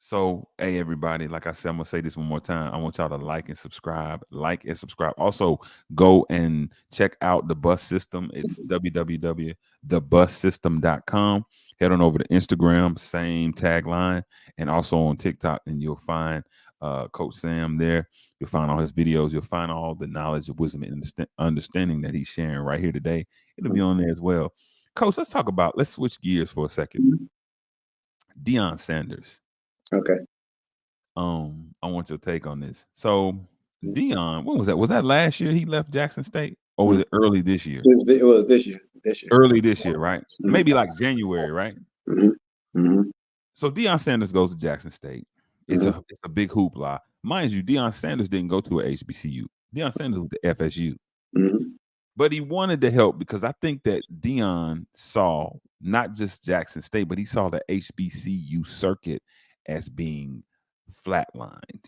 So, hey, everybody, like I said, I'm going to say this one more time. I want y'all to like and subscribe. Like and subscribe. Also, go and check out the bus system. It's www.thebussystem.com. Head on over to Instagram, same tagline, and also on TikTok, and you'll find Coach Sam there. You'll find all his videos. You'll find all the knowledge, wisdom, and understanding that he's sharing right here today. It'll be on there as well. Coach, let's switch gears for a second. Deion Sanders. Okay. I want your take on this. So Dion, when was that? Was that last year he left Jackson State, or was it early this year? It was this year. This year. Early this year, right? Mhm. Maybe like January, right? Mhm. Mhm. So Deion Sanders goes to Jackson State. It's Mhm. a big hoopla, mind you. Deion Sanders didn't go to a HBCU. Deion Sanders went to FSU, Mhm. but he wanted to help because I think that Deion saw not just Jackson State, but he saw the HBCU circuit as being flatlined.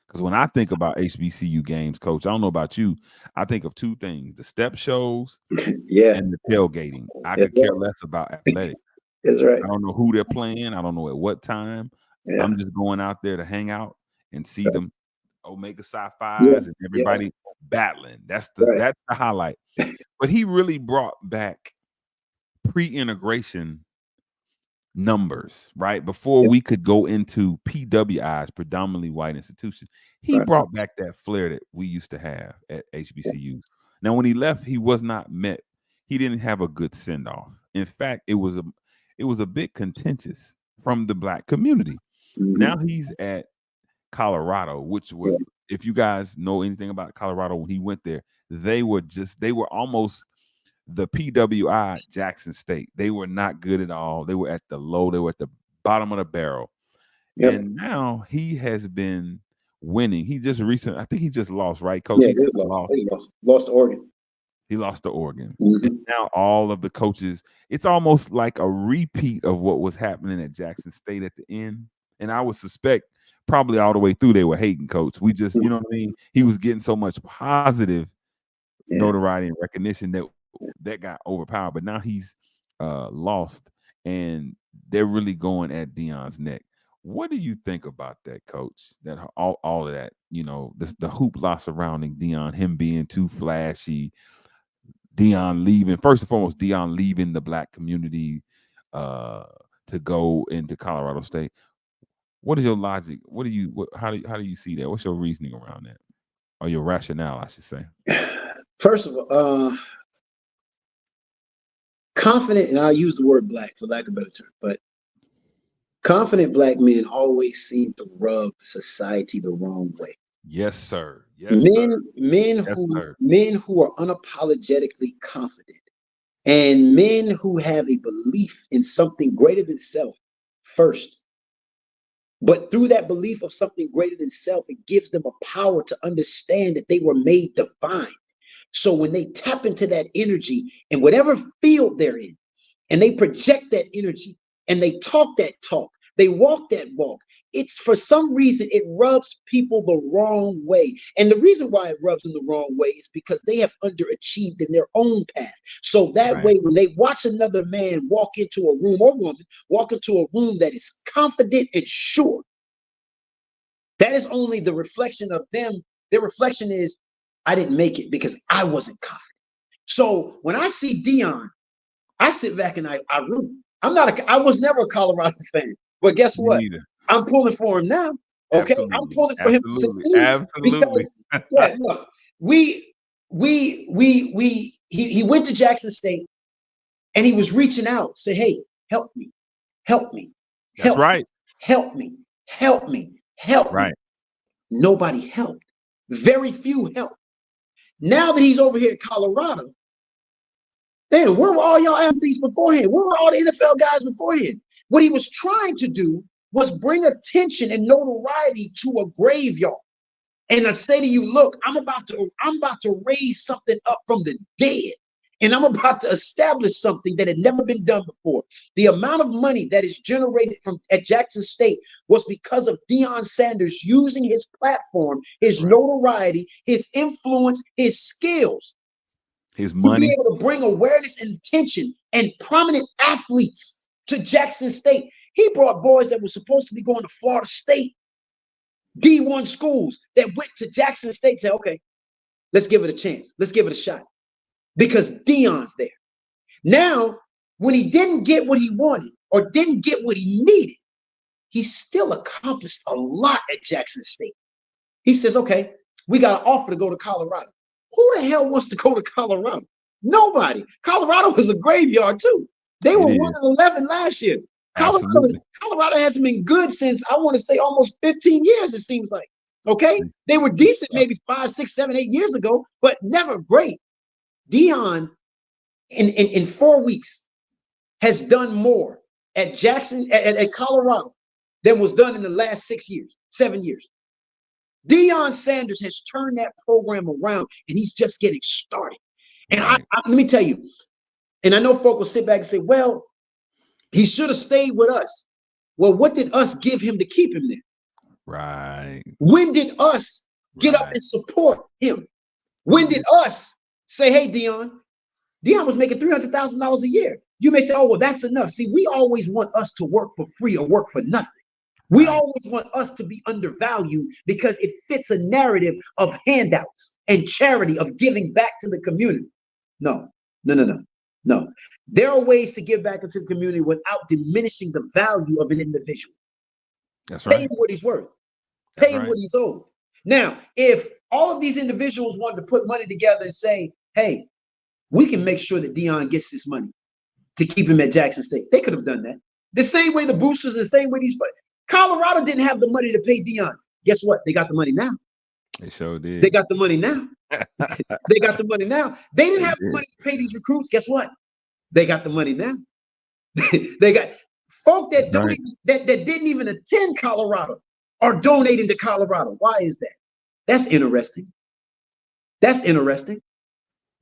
Because when I think about HBCU games, Coach, I don't know about you, I think of two things: the step shows Yeah. and the tailgating. I That's could care right. less about athletics. That's right. I don't know who they're playing. I don't know at what time. Yeah. I'm just going out there to hang out and see Right. them Omega Yeah. Psi-Phis and Yeah. everybody battling. Right. That's the highlight. But he really brought back pre-integration numbers, right? Before Yeah. we could go into PWIs, predominantly white institutions, he Right. brought back that flair that we used to have at HBCUs. Now, when he left, he was not met. He didn't have a good send off. In fact, it was a bit contentious from the black community. Now Mhm. he's at Colorado, which Yeah. was, if you guys know anything about Colorado, when he went there, they were almost the PWI Jackson State. They were not good at all. They were they were at the bottom of the barrel. Yep. And now he has been winning. I think he just lost, right, Coach? Yeah. He They took a lost. loss. They lost. Lost to Oregon. He lost to Oregon. And Mhm. now all of the coaches, it's almost like a repeat of what was happening at Jackson State at the end. And I would suspect probably all the way through they were hating Coach. We just, you know what I mean? He was getting so much positive Yeah. notoriety and recognition that got overpowered. But now he's lost, and they're really going at Deion's neck. What do you think about that, Coach? That all of that, the hoopla surrounding Deion, him being too flashy, Deion leaving. First and foremost, Deion leaving the black community uh, to go into Colorado State. What is your logic? How do you see that? What's your reasoning around that, or your rationale, I should say? First of all, confident, and I'll use the word black for lack of a better term, but confident black men always seem to rub society the wrong way. Yes, sir. Yes, Men, sir. men Yes, who sir. men who are unapologetically confident, and men who have a belief in something greater than self first. But through that belief of something greater than self, it gives them a power to understand that they were made divine. So when they tap into that energy in whatever field they're in, and they project that energy and they talk that talk, they walk that walk, it's for some reason it rubs people the wrong way. And the reason why it rubs them the wrong way is because they have underachieved in their own path. So that Right. way, when they watch another man walk into a room, or woman walk into a room that is confident and sure, that is only the reflection of them. Their reflection is, I didn't make it because I wasn't confident. So when I see Deion, I sit back and I root. I was never a Colorado fan, but guess Me what? neither. I'm pulling for him now. Okay, I'm Absolutely. pulling for him to Absolutely. succeed Absolutely. because, yeah, look, he went to Jackson State and he was reaching out, say, hey, help me, help me, That's help me, right. help me, help me, help me. Right. Nobody helped. Very few helped. Now that he's over here in Colorado, damn, where were all y'all athletes beforehand? Where were all the NFL guys beforehand? What he was trying to do was bring attention and notoriety to a graveyard. And I say to you, look, I'm about to raise something up from the dead. And I'm about to establish something that had never been done before. The amount of money that is generated from at Jackson State was because of Deion Sanders using his platform, That's his right. notoriety, his influence, his skills His to be money. able to bring awareness and attention and prominent athletes to Jackson State. He brought boys that were supposed to be going to Florida State, D1 schools, that went to Jackson State and said, okay, let's give it a chance. Let's give it a shot. Because Deion's there. Now, when he didn't get what he wanted or didn't get what he needed, he still accomplished a lot at Jackson State. He says, okay, we got an offer to go to Colorado. Who the hell wants to go to Colorado? Nobody. Colorado was a graveyard too. They were 1-11 last year. Colorado hasn't been good since, I want to say, almost 15 years, it seems like. Okay? They were decent maybe 5, 6, 7, 8 years ago, but never great. Deion, in 4 weeks, has done more at Jackson, at Colorado, than was done in the last 6 years, 7 years. Deion Sanders has turned that program around, and he's just getting started. And let me tell you, and I know folk will sit back and say, well, he should have stayed with us. Well, what did us give him to keep him there? Right. When did us get up and support him? When did us say, hey, Deion was making $300,000 a year. You may say, oh, well, that's enough. See, we always want us to work for free or work for nothing. We always want us to be undervalued because it fits a narrative of handouts and charity, of giving back to the community. No. There are ways to give back into the community without diminishing the value of an individual. That's right. Pay him what he's worth. Pay him what he's owed. Now, if all of these individuals wanted to put money together and say, hey, we can make sure that Deion gets this money to keep him at Jackson State, they could have done that. The same way the boosters, the same way these, but Colorado didn't have the money to pay Deion. Guess what? They got the money now. They sure did. They got the money now. They got the money now. They didn't have the money to pay these recruits. Guess what? They got the money now. They got folk that don't that didn't even attend Colorado are donating to Colorado. Why is that? That's interesting. That's interesting.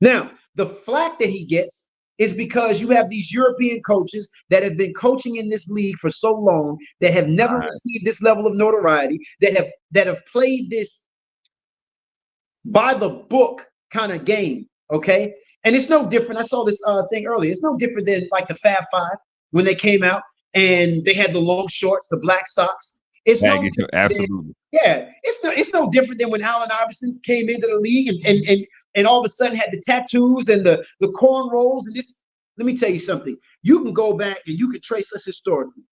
Now, the flack that he gets is because you have these European coaches that have been coaching in this league for so long, that have never received this level of notoriety, that have played this by the book kind of game. Okay. And it's no different. I saw this thing earlier. It's no different than like the Fab Five when they came out and they had the long shorts, the black socks. It's no absolutely. It's no different than when Allen Iverson came into the league and all of a sudden had the tattoos and the cornrows and this. Let me tell you something. You can go back and you can trace us historically.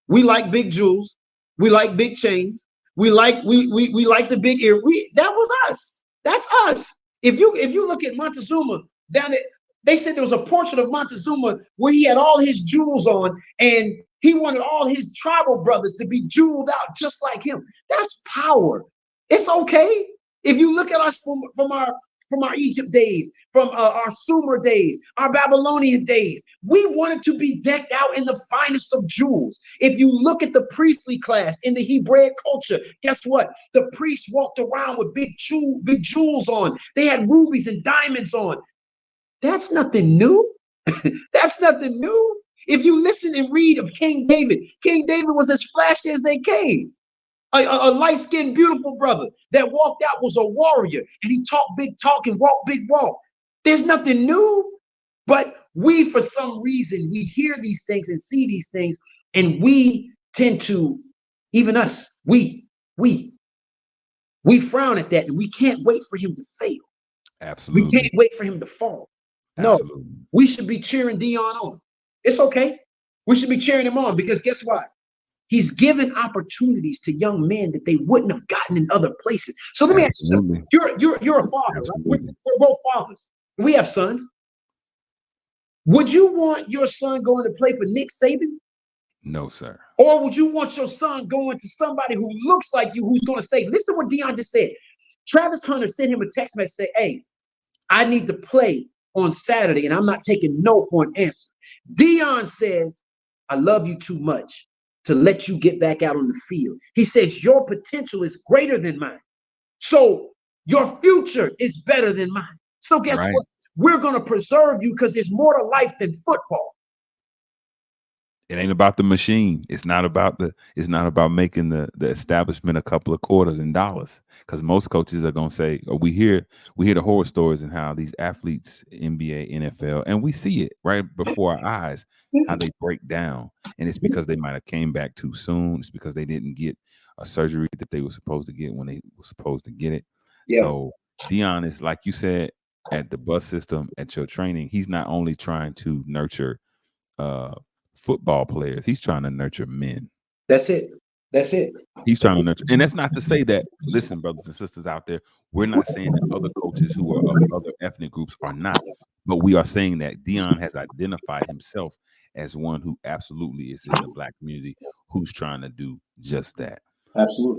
We like big jewels. We like big chains. We like the big ear. That was us. That's us. If you look at Montezuma down there, they said there was a portrait of Montezuma where he had all his jewels on and he wanted all his tribal brothers to be jeweled out just like him. That's power. It's okay. If you look at us from our Egypt days, from our Sumer days, our Babylonian days, we wanted to be decked out in the finest of jewels. If you look at the priestly class in the Hebraic culture, guess what? The priests walked around with big jewels on. They had rubies and diamonds on. That's nothing new. That's nothing new. If you listen and read of King David was as flashy as they came. A light-skinned, beautiful brother that walked out was a warrior, and he talked big talk and walked big walk. There's nothing new, but we, for some reason, we hear these things and see these things, and we tend to, even us, we frown at that, and we can't wait for him to fail. Absolutely. We can't wait for him to fall. Absolutely. No, we should be cheering Deion on. It's okay. We should be cheering him on because guess what? He's given opportunities to young men that they wouldn't have gotten in other places. So let me ask you something. You're a father, right? We're both fathers. We have sons. Would you want your son going to play for Nick Saban? No, sir. Or would you want your son going to somebody who looks like you, who's going to say, listen what Deion just said. Travis Hunter sent him a text message, say, hey, I need to play on Saturday, and I'm not taking no for an answer. Deion says, I love you too much to let you get back out on the field. He says, your potential is greater than mine. So your future is better than mine. So guess what? We're going to preserve you because there's more to life than football. It ain't about the machine. It's not about making the establishment a couple of quarters and dollars. Because most coaches are gonna say, or we hear the horror stories and how these athletes, NBA, NFL, and we see it right before our eyes, how they break down. And it's because they might have came back too soon. It's because they didn't get a surgery that they were supposed to get when they were supposed to get it. Yeah, So Deion is, like you said, at the bus system, at your training, he's not only trying to nurture uh football players. He's trying to nurture men. that's it. That's it. He's trying to nurture, and that's not to say that. Listen, brothers and sisters out there, we're not saying that other coaches who are of other ethnic groups are not, but we are saying that Deion has identified himself as one who absolutely is in the black community, who's trying to do just that. Absolutely.